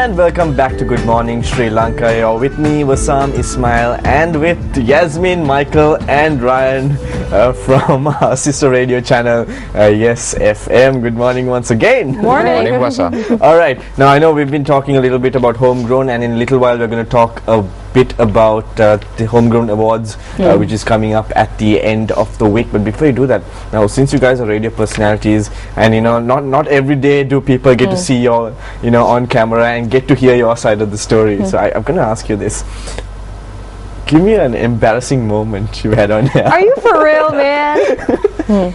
And welcome back to Good Morning Sri Lanka. You're with me, Wasam, Ismail, and with Yasmin, Michael, and Ryan from our sister radio channel, Yes FM. Good morning once again. Morning. Morning, Wasam. All right. Now I know we've been talking a little bit about homegrown, and in a little while we're going to talk a bit about the homegrown awards, which is coming up at the end of the week. But before you do that, now since you guys are radio personalities, and you know, not every day do people get to see your, you know, on camera and get to hear your side of the story. So I'm going to ask you this. Give me an embarrassing moment you had on here. Are you for real, man?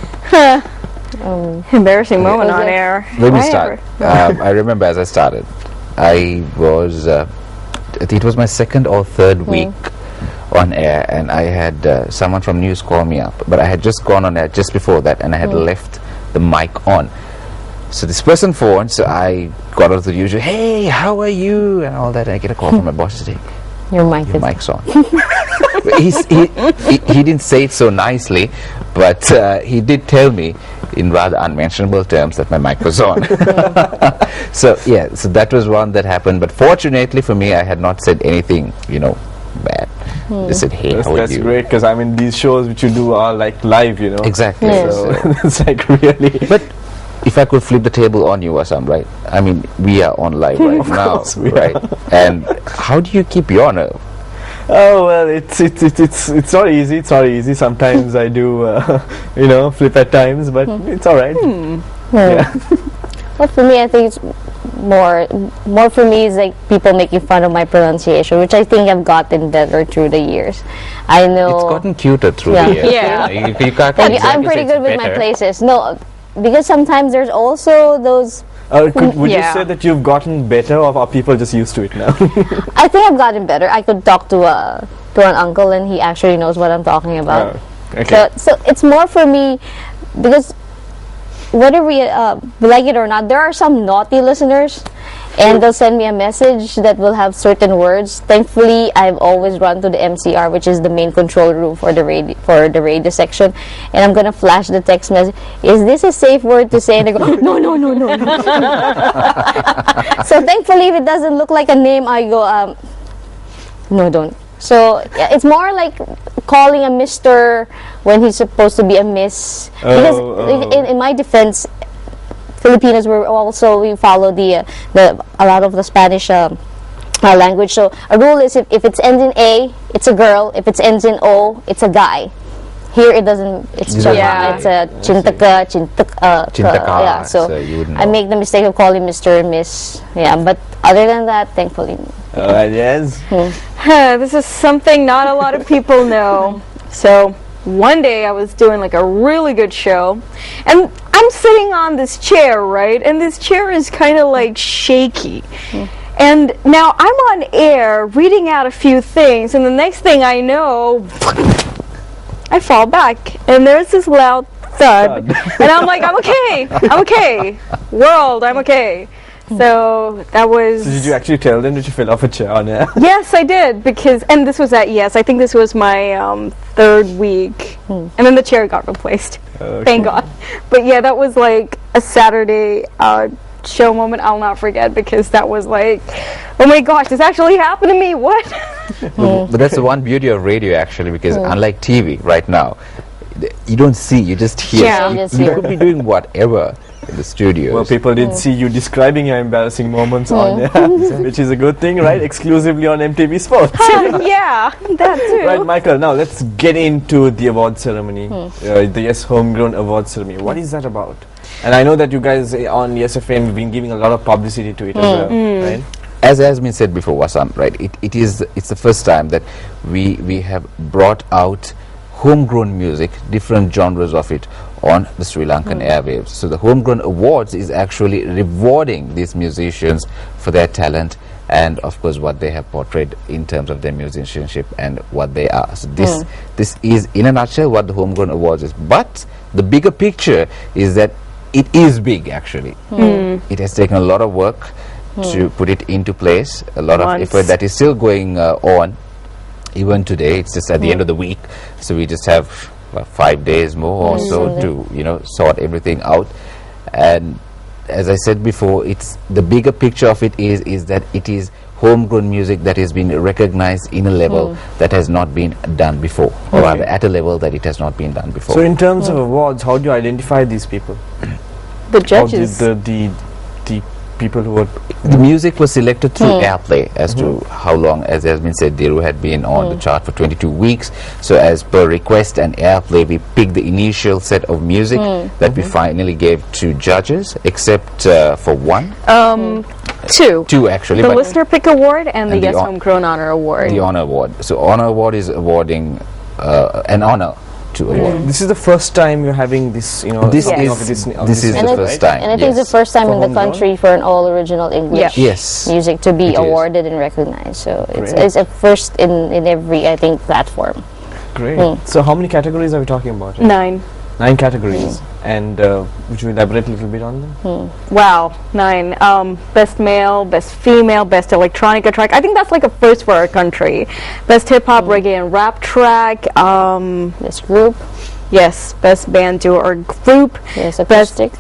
Embarrassing moment on air. Let me start. I remember as I started, I was, it was my second or third week on air, and I had someone from news call me up, but I had just gone on air just before that, and I had left the mic on. So this person phoned, so I got out of the usual, hey, how are you, and all that, and I get a call from my boss today. Your mic's on. he didn't say it so nicely, but he did tell me in rather unmentionable terms that my mic was on. So yeah, so that was one that happened, but fortunately for me, I had not said anything, you know, bad. Just said, hey, how are you? That's great, because I mean, these shows which you do are like live, you know. Exactly. So it's like really. But if I could flip the table on you, Wasam, right? I mean, we are on live right now, right? And how do you keep your nerve? Oh well, it's not easy. It's not easy. Sometimes I do, you know, flip at times, but it's all right. Yeah. Well, for me, I think it's more for me is like people making fun of my pronunciation, which I think I've gotten better through the years. I know It's gotten cuter through the years. Yeah. You can't I'm exactly pretty say good it's with my better. places. No, because sometimes there's also those. Would you Yeah. say that you've gotten better, or are people just used to it now? I think I've gotten better. I could talk to an uncle, and he actually knows what I'm talking about. Okay. So it's more for me because whether we like it or not, there are some naughty listeners, and they'll send me a message that will have certain words. Thankfully, I've always run to the MCR, which is the main control room for the radio section, and I'm gonna flash the text message. Is this a safe word to say? And they go, no. So thankfully, if it doesn't look like a name, I go, no, don't. So yeah, it's more like calling a Mr. when he's supposed to be a Miss. Because in my defense, Filipinos we follow a lot of the Spanish language. So a rule is if it ends in A, it's a girl. If it ends in O, it's a guy. Here it doesn't. It's Yeah. it's a chintaka. Yeah. So you wouldn't I know. make the mistake of calling Mr. and Miss. Yeah, but other than that, thankfully. Yes. This is something not a lot of people know. So one day I was doing like a really good show, and I'm sitting on this chair, right? And this chair is kind of like shaky. And now I'm on air reading out a few things, and the next thing I know, I fall back, and there's this loud thud. And I'm like, I'm okay. World, I'm okay. So that was... So did you actually tell them that you fell off a chair on air? Yes, I did, because, and this was at I think this was my third week, and then the chair got replaced. Thank God. But yeah, that was like a Saturday show moment I'll not forget, because that was like, oh my gosh, this actually happened to me, what? But that's the one beauty of radio, actually, because unlike TV right now, you don't see, you just hear. Yeah. You just You hear. could be doing whatever in the studios. Well, people did see you describing your embarrassing moments on air, which is a good thing, right? Exclusively on MTV Sports. Yeah, that too. Right, Michael, now let's get into the award ceremony, the Yes Homegrown Award Ceremony. What is that about? And I know that you guys on Yes FM have been giving a lot of publicity to it as well, right? As has been said before, Wasam, right? It's the first time that we have brought out homegrown music, different genres of it, on the Sri Lankan airwaves. So the Homegrown Awards is actually rewarding these musicians for their talent and of course what they have portrayed in terms of their musicianship and what they are. So this is in a nutshell what the Homegrown Awards is. But the bigger picture is that it is big, actually. It has taken a lot of work to put it into place, a lot of effort that is still going on even today. It's just at the end of the week, so we just have 5 days more or so to sort everything out. And as I said before, it's the bigger picture of it is that it is homegrown music that has been recognized in a level that has not been done before, or rather at a level that it has not been done before. So in terms of awards, how do you identify these people? The judges. The people who were... The music was selected through airplay as to how long, as has been said, Diru had been on the chart for 22 weeks. So as per request and airplay, we picked the initial set of music that we finally gave to judges, except for one. Two Actually. The but Listener Pick Award and the And the Yes Homegrown Honor Award. the Honor Award. So Honor Award is awarding an honor to award. This is the first time you're having this, you know, This something is- of this this is And the I- first time. And I think it's yes. the first time For in the homegrown? country for an all original English Yes. music to be It is. awarded and recognized. So Great. it's a first in every, I think, platform. Great. So how many categories are we talking about? 9. 9 categories. And would you elaborate a little bit on them? Wow, 9. Best male, best female, best electronica track. I think that's like a first for our country. Best hip hop, reggae, and rap track. This group, Yes, best band, duo, or group. yes, Best acoustic,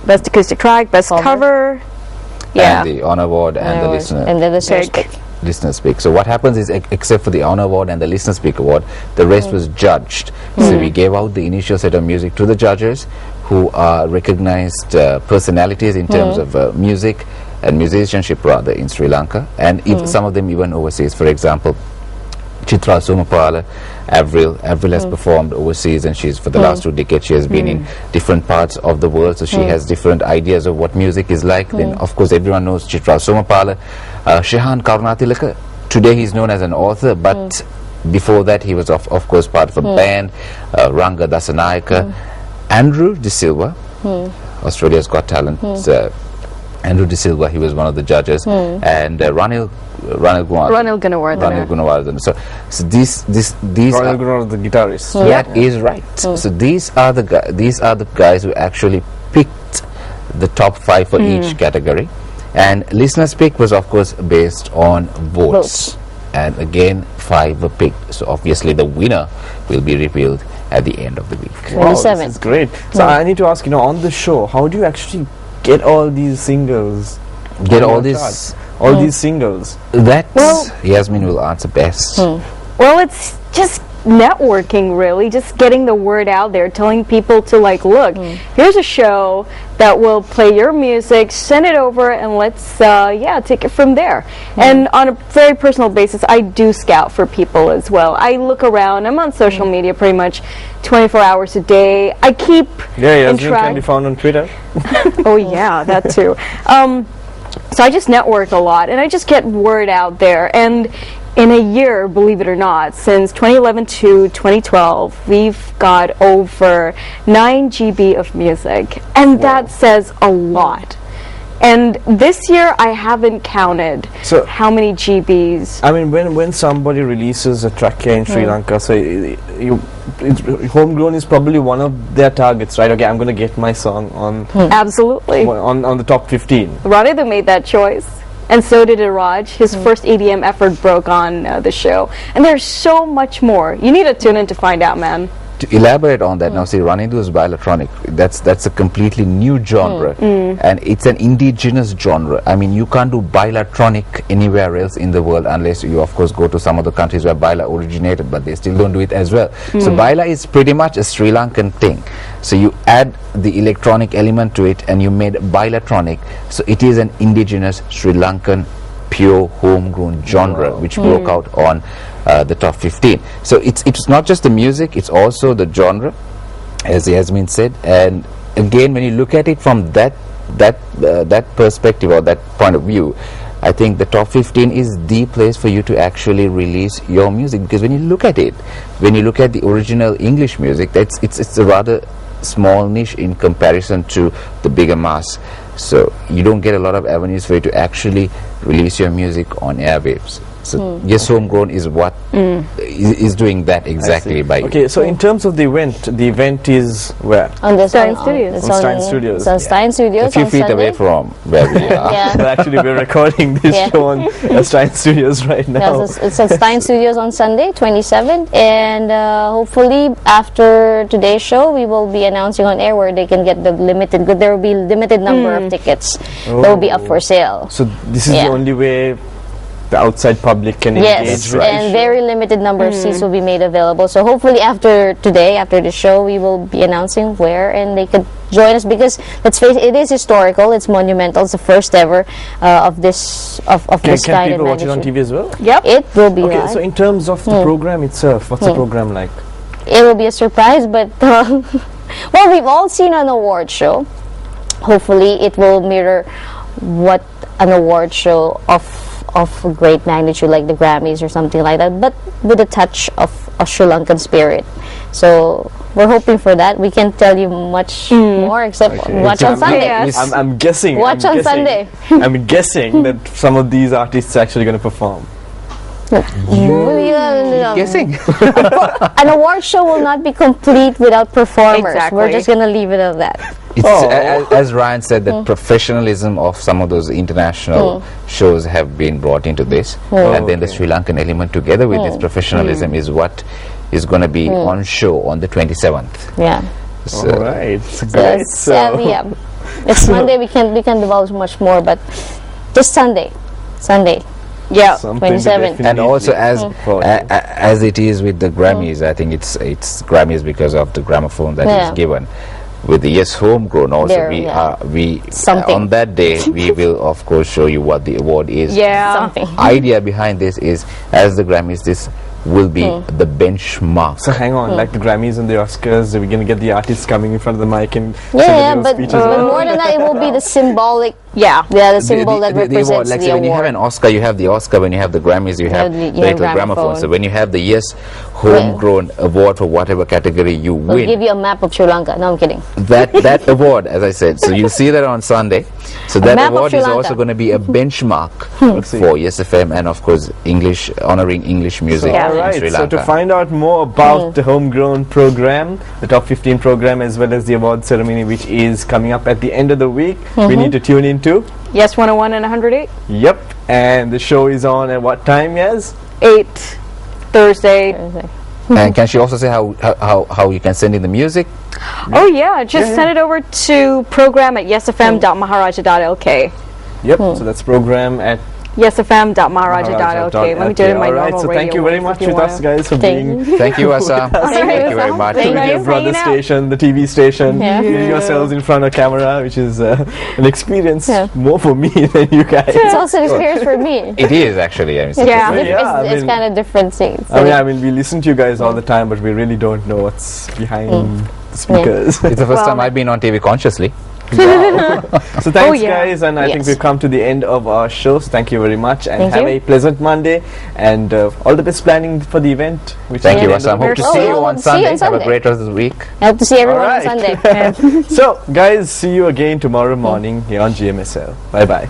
best acoustic track, best Cover. cover. Yeah. And the Honor Award and the Listener. and then the Big. pick. Listener Speak. So what happens is, except for the Honor Award and the Listener Speak Award, the rest was judged. So we gave out the initial set of music to the judges, who are recognized personalities in terms of music and musicianship, rather, in Sri Lanka, and some of them even overseas. For example, Chitra Somapala, Avril has performed overseas, and she's, for the last 2 decades, she has been in different parts of the world, so she has different ideas of what music is like. Then, of course, everyone knows Chitra Somapala. Shehan Karunatilaka, today he's known as an author, but before that he was, of course, part of a band, Ranga Dasanayaka. Andrew De Silva, Australia's Got Talent, Andrew De Silva, he was one of the judges, and Ranil Gunawardhan. So these Royal are, Guru, the guitarist. that is right. So these are the guys who actually picked the top 5 for each category, and Listener Speak was, of course, based on votes. And again, 5 were picked. So obviously the winner will be revealed at the end of the week. Wow, 27. this is great. So I need to ask, you know, on the show, how do you actually get all these singles? Get on all your this. charts? All these singles. That Well- Yasmin will answer best. Well, it's just networking, really, just getting the word out there, telling people to, like, look, here's a show that will play your music, send it over, and let's take it from there. And on a very personal basis, I do scout for people as well. I look around, I'm on social media pretty much 24 hours a day. I keep Yeah, in Yasmin track. can be found on Twitter. Oh yeah, that too. So I just network a lot, and I just get word out there. And in a year, believe it or not, since 2011 to 2012, we've got over 9 GB of music, and that says a lot. And this year, I haven't counted So- how many GBs. I mean, when somebody releases a track here in Sri Lanka, so homegrown is probably one of their targets, right? Okay, I'm going to get my song on Absolutely. on the top 15. Ranidu made that choice, and so did Iraj. His first EDM effort broke on the show. And there's so much more. You need to tune in to find out, man. To elaborate on that, now see, Ranidu's bioelectronic, that's a completely new genre, and it's an indigenous genre. I mean, you can't do bioelectronic anywhere else in the world unless you, of course, go to some of the countries where baila originated, but they still don't do it as well. So baila is pretty much a Sri Lankan thing. So you add the electronic element to it, and you made bioelectronic. So it is an indigenous Sri Lankan pure homegrown genre, which broke out on the top 15. So it's not just the music, it's also the genre, as Yasmin said. And again, when you look at it from that perspective or that point of view, I think the top 15 is the place for you to actually release your music, because when you look at it, when you look at the original English music, it's a rather small niche in comparison to the bigger mass. So you don't get a lot of avenues for you to actually release your music on airwaves. So yes, homegrown is what is doing that exactly by Okay, so in terms of the event is where? On the Stein Studios. It's On Stein Studios. It's on Stein Studios. a few on feet Sunday. away from where we are. Yeah. Well, actually, we're recording this Yeah. show on Stein Studios right now. Yes, it's at Stein Studios on Sunday, 27th, and hopefully after today's show, we will be announcing on air where they can get the limited. There will be limited number of tickets that will be up for sale. So this is Yeah. the only way the outside public can Yes, engage, right? and very limited number of seats will be made available. So hopefully after today, after the show, we will be announcing where, and they could join us because let's face it, it is historical. It's monumental. It's the first ever of this Can kind of people watch it on magnitude. TV as well? Yep. It will be Okay, live. so in terms of the program itself, what's the program like? It will be a surprise, but well, we've all seen an award show. Hopefully, it will mirror what an award show of great magnitude, like the Grammys or something like that, but with a touch of Sri Lankan spirit. So we're hoping for that. We can't tell you much more except watch on Sunday. Yes. I'm guessing. Watch I'm on guessing, Sunday. I'm guessing that some of these artists are actually going to perform. Guessing. An award show will not be complete without performers. Exactly. We're just gonna leave it at that. It's, as Ryan said, the professionalism of some of those international shows have been brought into this, and then the Sri Lankan element together with this professionalism is what is going to be on show on the 27th. Yeah. So, All right, great. Yeah. It's Monday. We can divulge much more, but just Sunday. Yeah. Something 27. to and also definitely as it is with the Grammys, I think it's Grammys because of the gramophone that is Yeah. given. With the Yes Homegrown also, There, we Something. on that day we will of course show you what the award is. Yeah. Something. Idea behind this is, as the Grammys, this will be the benchmark. So hang on, like the Grammys and the Oscars, we're going to get the artists coming in front of the mic and Yeah, say but speeches. more than that, it will be the symbolic. Yeah. Yeah, the symbol that the award, represents like the say when you have award. an Oscar, you have the Oscar. When you have the Grammys, you have the- the you have little gramophone. gramophone. So when you have the Yes Homegrown award for whatever category you We'll give win, you a map of Sri Lanka. No, I'm kidding. that award, as I said, so you'll see that on Sunday. So that map of award Sri is Lanka. also going to be a benchmark see. for Yes FM and of course English, honoring English music Yeah. in All right, Sri so Lanka. to find out more about the Homegrown program, the Top 15 program, as well as the award ceremony, which is coming up at the end of the week, we need to tune into. Yes, 101 and 108. Yep, and the show is on at what time, yes? 8 Thursday. And can she also say how you can send in the music? Oh yeah, just send it over to program at yesfm.maharaja.lk. Yep, so that's program at yesfm.maharaja.lk. Let me do it in my All right, normal so thank you radio very voice much if you with us, wanna. guys, for being Thank you, Asa. Thank you very much. Thank with you your for brother hanging out. station, the TV station, Yeah. getting yourselves in front of camera, which is an experience Yeah. more for me than you guys. It's also an experience for me. It is actually. I mean, Yeah. Well, yeah, I It's mean- kind of different things. I mean, we listen to you guys all the time, but we really don't know what's behind the speakers. it's the first Well, time I've been on TV consciously. So thanks, yeah. guys, and I think Yes. we've come to the end of our show. So thank you very much, and Thank have you. a pleasant Monday, and all the best planning for the event. Which Thank is you, at the end Asa. of Hope the to week. see you we'll on see you on Sunday. Have a Sunday. great rest of the week. I hope to see everyone Alright. on Sunday. So, guys, see you again tomorrow morning here on GMSL. Bye bye.